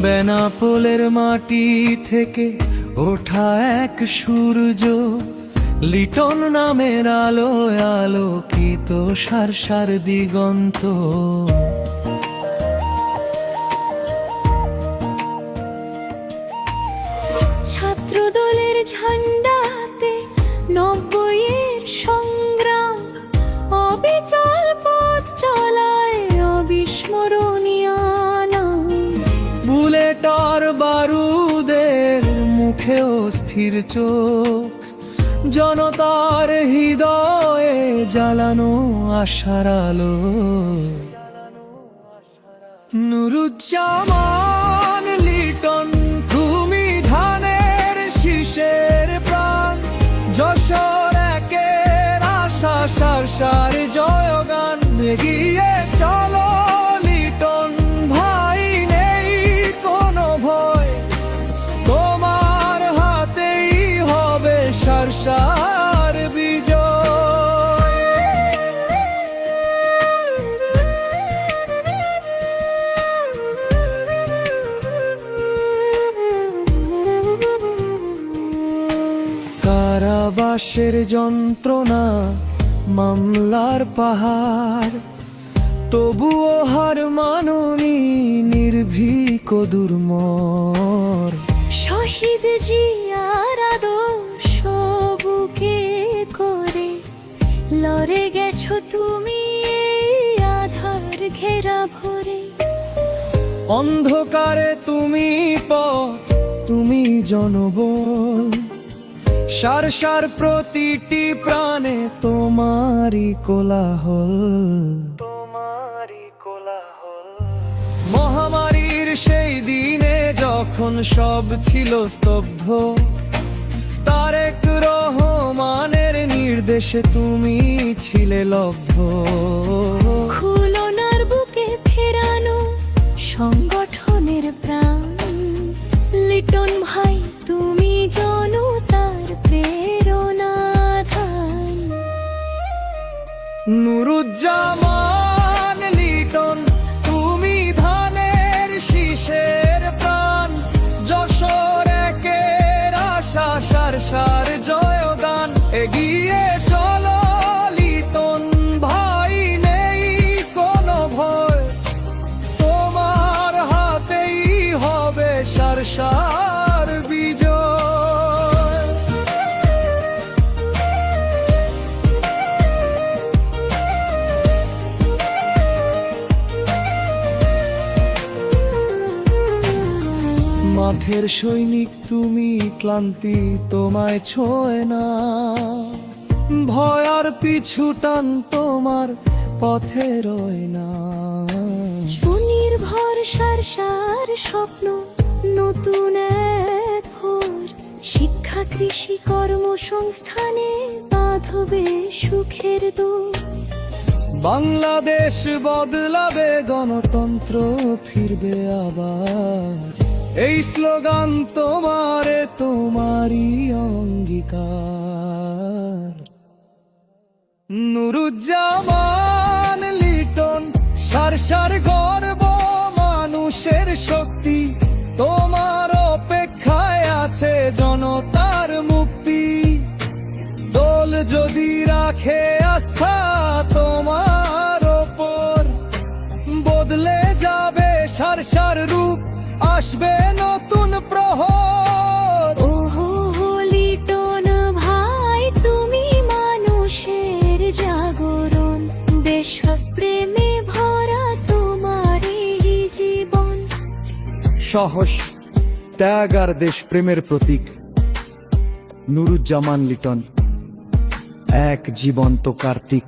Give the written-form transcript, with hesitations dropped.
বেনাপোলের মাটি থেকে ওঠা এক সূর্য, লিটন নামের আলোয় আলোকিত সার দিগন্ত। ছাত্রদলের ঝান্ডাতে ৯০-এর সংগ্রাম, অবিচল পথ চলায় অবিস্মরণীয় নাম। বুলেট আর বারুদের মুখে অস্থির চোখ, জনতার হৃদয়ে জ্বালানো আশার আলো। নুরুজ্জামান লিটন, তুমি ধানের শীষের প্রাণ, যশোর একের আশা সার জয়গান। এগিয়ে চলো লিটন ভাই, নেই কোনো ভয়, তোমার হাতেই হবে সার বিজয়। কারাবাসের যন্ত্রণা, মামলার পাহাড়, তবুও হার মাননি নির্ভীক দুর্মর। শহীদ জিয়ার আদর্শ বুকে করে লড়ে গেছো তুমি এই আধার ঘেরা ভরে। অন্ধকারে তুমি পথ, তুমি জনবল, সার প্রতিটি প্রাণে তোমারই কোলাহল। মহামারীর সেই দিনে যখন সব ছিল স্তব্ধ, তারেক রহমানের নির্দেশে তুমি ছিলে লব্ধ। খুলনার বুকে ফেরানো সংগঠনের প্রাণ, লিটন ভাই তুমি জনতার প্রেরণা ধান। নুরুজ্জামান লিটন, তুমি ধানের শীষের প্রাণ, যশোর একের আশা সার জয়গান। এগিয়ে চলো লিটন ভাই, নেই কোনো ভয়, তোমার হাতেই হবে সার বিজয়। মাঠের সৈনিক তুমি, ক্লান্তি তোমায় ছোঁয় না, ভয় আর পিছু টান তোমার পথে রয় না। সুনির্ভর সার স্বপ্ন, নতুন এক ভোর, শিক্ষা কৃষি কর্মসংস্থানে বাঁধবে সুখের দোর। বাংলাদেশ বদলাবে, গণতন্ত্র ফিরবে আবার, এই স্লোগান তোমারে তোমারই অঙ্গীকার। নুরুজ্জামান লিটন, সার গর্ব মানুষের শক্তি, তোমার অপেক্ষায় আছে জনতার মুক্তি। দল যদি রাখে আস্থা তোমার ওপর, বদলে যাবে সার রূপ, আসবে নতুন প্রহর। ওহো লিটন ভাই, তুমি মানুষের জাগরণ, দেশপ্রেমে ভরা তোমারই জীবন। সাহস, ত্যাগ আর দেশপ্রেমের প্রতীক নুরুজ্জামান লিটন, এক জীবন্ত কার্তিক।